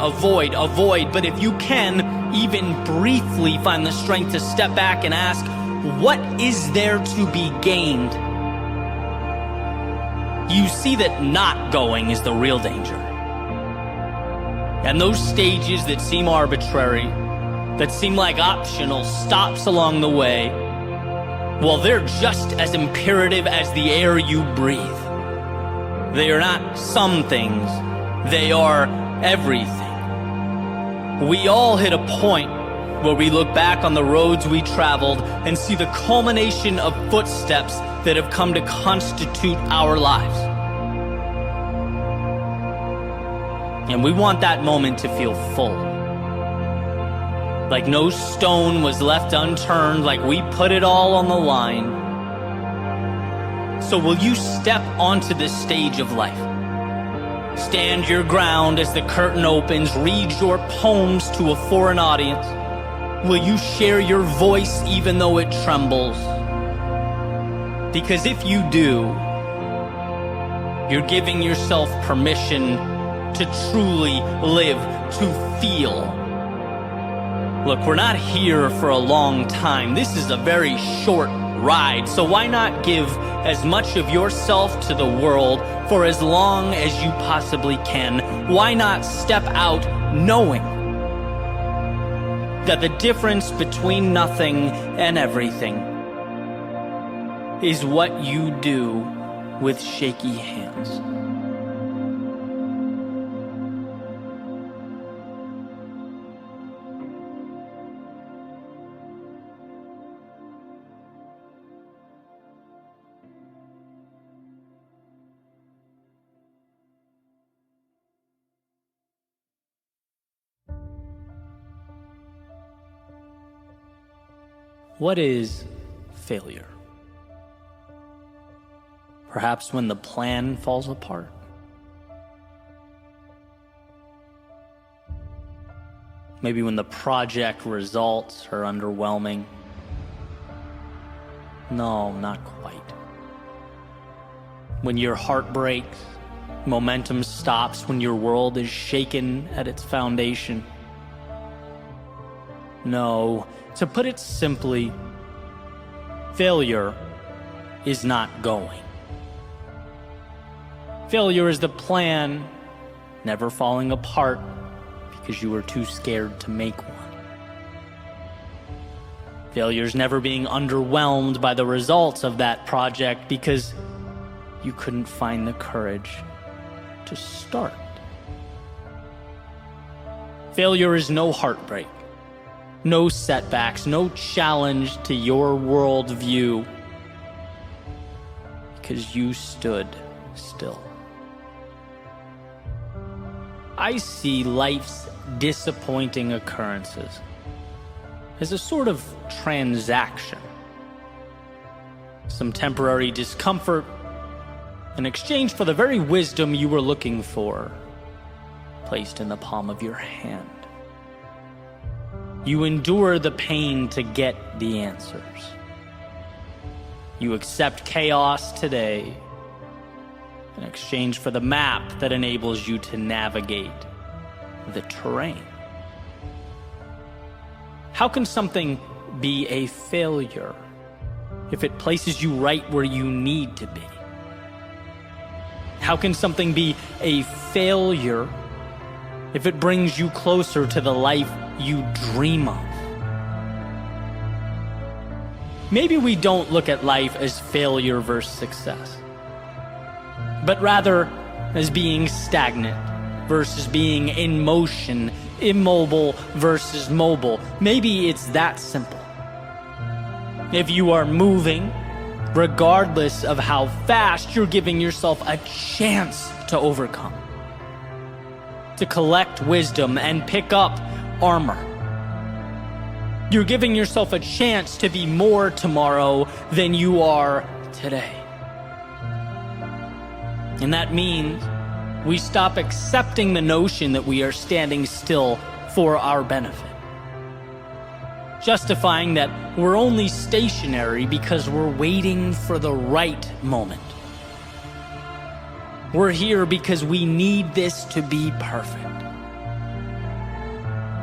but if you can, even briefly find the strength to step back and ask, what is there to be gained? You see that not going is the real danger. And those stages that seem arbitrary, that seem like optional stops along the way, well, they're just as imperative as the air you breathe. They are not some things, they are everything. We all hit a point where we look back on the roads we traveled and see the culmination of footsteps that have come to constitute our lives. And we want that moment to feel full. Like no stone was left unturned, like we put it all on the line. So will you step onto this stage of life? Stand your ground as the curtain opens, read your poems to a foreign audience. Will you share your voice even though it trembles? Because if you do, you're giving yourself permission to truly live, to feel. Look, we're not here for a long time. This is a very short ride, so why not give as much of yourself to the world for as long as you possibly can? Why not step out knowing that the difference between nothing and everything is what you do with shaky hands. What is failure? Perhaps when the plan falls apart. Maybe when the project results are underwhelming. No, not quite. When your heart breaks, momentum stops, when your world is shaken at its foundation. No, to put it simply, failure is not going. Failure is the plan never falling apart because you were too scared to make one. Failure is never being underwhelmed by the results of that project because you couldn't find the courage to start. Failure is no heartbreak, no setbacks, no challenge to your worldview because you stood still. I see life's disappointing occurrences as a sort of transaction. Some temporary discomfort in exchange for the very wisdom you were looking for, placed in the palm of your hand. You endure the pain to get the answers. You accept chaos today in exchange for the map that enables you to navigate the terrain. How can something be a failure if it places you right where you need to be? How can something be a failure if it brings you closer to the life you dream of? Maybe we don't look at life as failure versus success, but rather as being stagnant versus being in motion, immobile versus mobile. Maybe it's that simple. If you are moving, regardless of how fast, you're giving yourself a chance to overcome, to collect wisdom and pick up armor. You're giving yourself a chance to be more tomorrow than you are today. And that means we stop accepting the notion that we are standing still for our benefit, justifying that we're only stationary because we're waiting for the right moment. We're here because we need this to be perfect.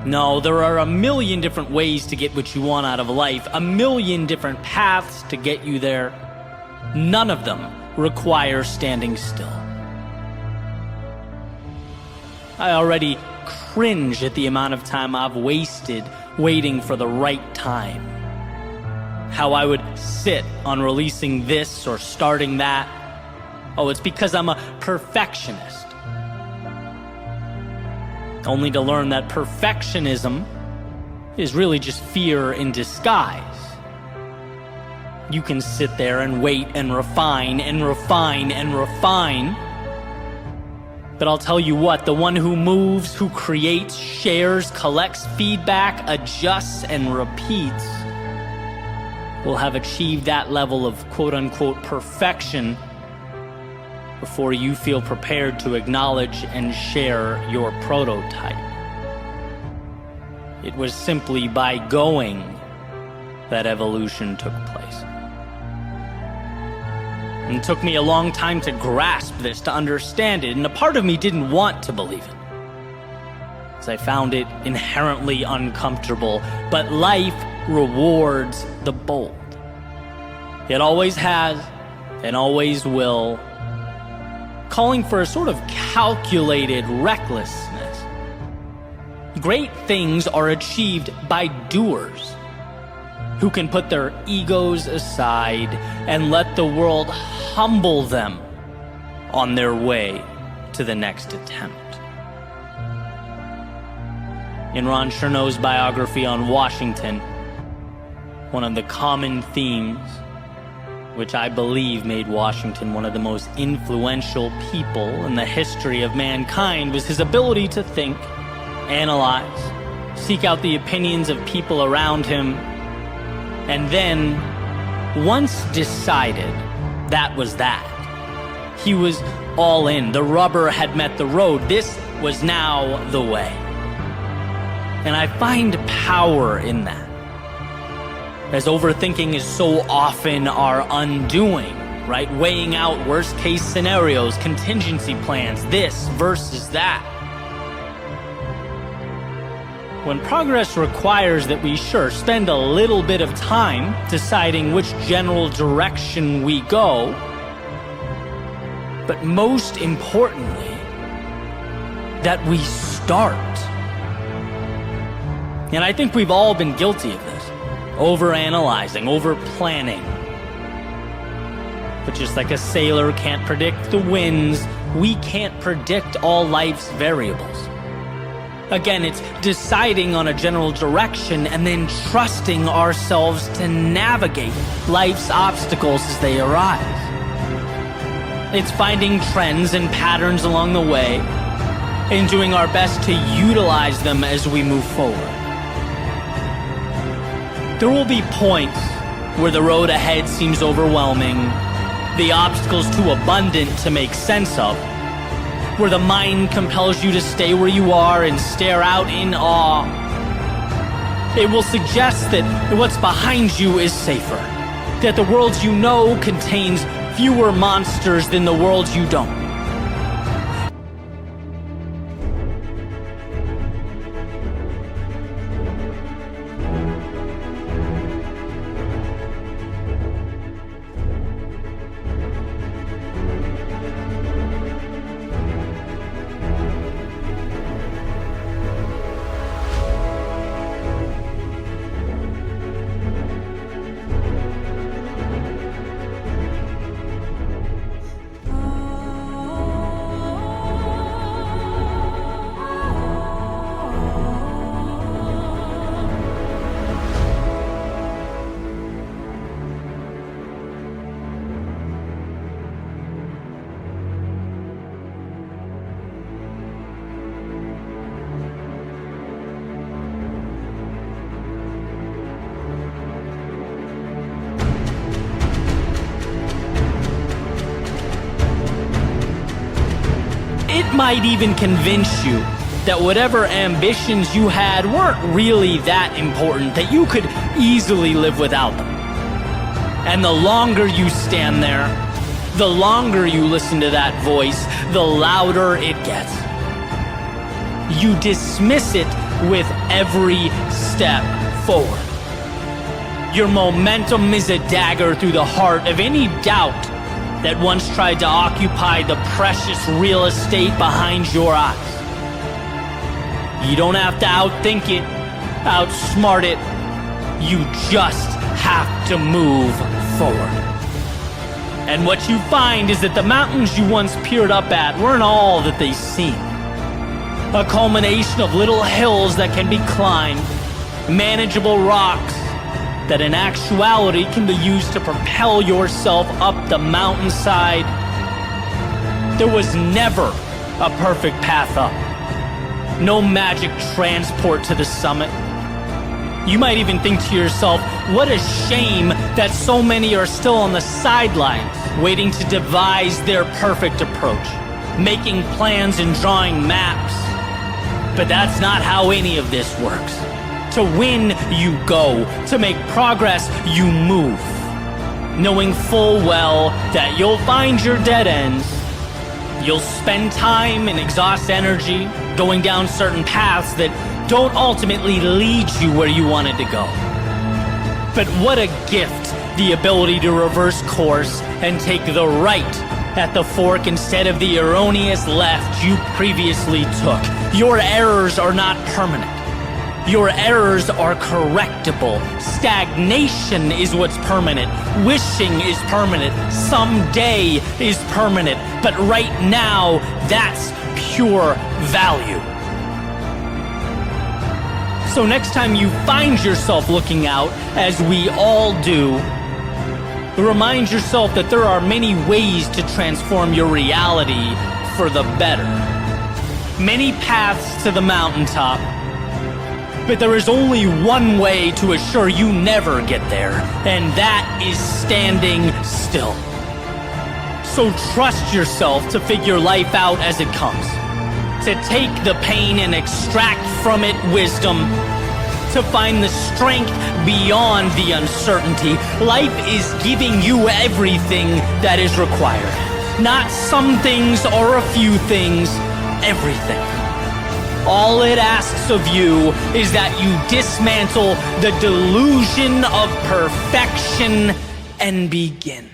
No, there are a million different ways to get what you want out of life, a million different paths to get you there. None of them require standing still. I already cringe at the amount of time I've wasted waiting for the right time. How I would sit on releasing this or starting that. Oh, it's because I'm a perfectionist. Only to learn that perfectionism is really just fear in disguise. You can sit there and wait and refine and refine and refine. But I'll tell you what, the one who moves, who creates, shares, collects feedback, adjusts, and repeats will have achieved that level of quote-unquote perfection before you feel prepared to acknowledge and share your prototype. It was simply by going that evolution took place. And it took me a long time to grasp this, to understand it, and a part of me didn't want to believe it, as I found it inherently uncomfortable. But life rewards the bold. It always has and always will, calling for a sort of calculated recklessness. Great things are achieved by doers who can put their egos aside and let the world humble them on their way to the next attempt. In Ron Chernow's biography on Washington, one of the common themes, which I believe made Washington one of the most influential people in the history of mankind, was his ability to think, analyze, seek out the opinions of people around him, and then, once decided that was that, he was all in. The rubber had met the road. This was now the way. And I find power in that, as overthinking is so often our undoing, right? Weighing out worst case scenarios, contingency plans, this versus that. When progress requires that we spend a little bit of time deciding which general direction we go, but most importantly, that we start. And I think we've all been guilty of this. Overanalyzing, over-planning. But just like a sailor can't predict the winds, we can't predict all life's variables. Again, it's deciding on a general direction and then trusting ourselves to navigate life's obstacles as they arise. It's finding trends and patterns along the way and doing our best to utilize them as we move forward. There will be points where the road ahead seems overwhelming, the obstacles too abundant to make sense of, where the mind compels you to stay where you are and stare out in awe. It will suggest that what's behind you is safer, that the world you know contains fewer monsters than the world you don't. It might even convince you that whatever ambitions you had weren't really that important, that you could easily live without them. And the longer you stand there, the longer you listen to that voice, the louder it gets. You dismiss it with every step forward. Your momentum is a dagger through the heart of any doubt that once tried to occupy the precious real estate behind your eyes. You don't have to outthink it, outsmart it. You just have to move forward. And what you find is that the mountains you once peered up at weren't all that they seem. A culmination of little hills that can be climbed, manageable rocks that in actuality can be used to propel yourself up the mountainside. There was never a perfect path up. No magic transport to the summit. You might even think to yourself, what a shame that so many are still on the sidelines, waiting to devise their perfect approach, making plans and drawing maps. But that's not how any of this works. To win, you go. To make progress, you move. Knowing full well that you'll find your dead ends. You'll spend time and exhaust energy going down certain paths that don't ultimately lead you where you wanted to go. But what a gift, the ability to reverse course and take the right at the fork instead of the erroneous left you previously took. Your errors are not permanent. Your errors are correctable. Stagnation is what's permanent. Wishing is permanent. Someday is permanent. But right now, that's pure value. So next time you find yourself looking out, as we all do, remind yourself that there are many ways to transform your reality for the better. Many paths to the mountaintop, but there is only one way to assure you never get there, and that is standing still. So trust yourself to figure life out as it comes, to take the pain and extract from it wisdom, to find the strength beyond the uncertainty. Life is giving you everything that is required. Not some things or a few things, everything. All it asks of you is that you dismantle the delusion of perfection and begin.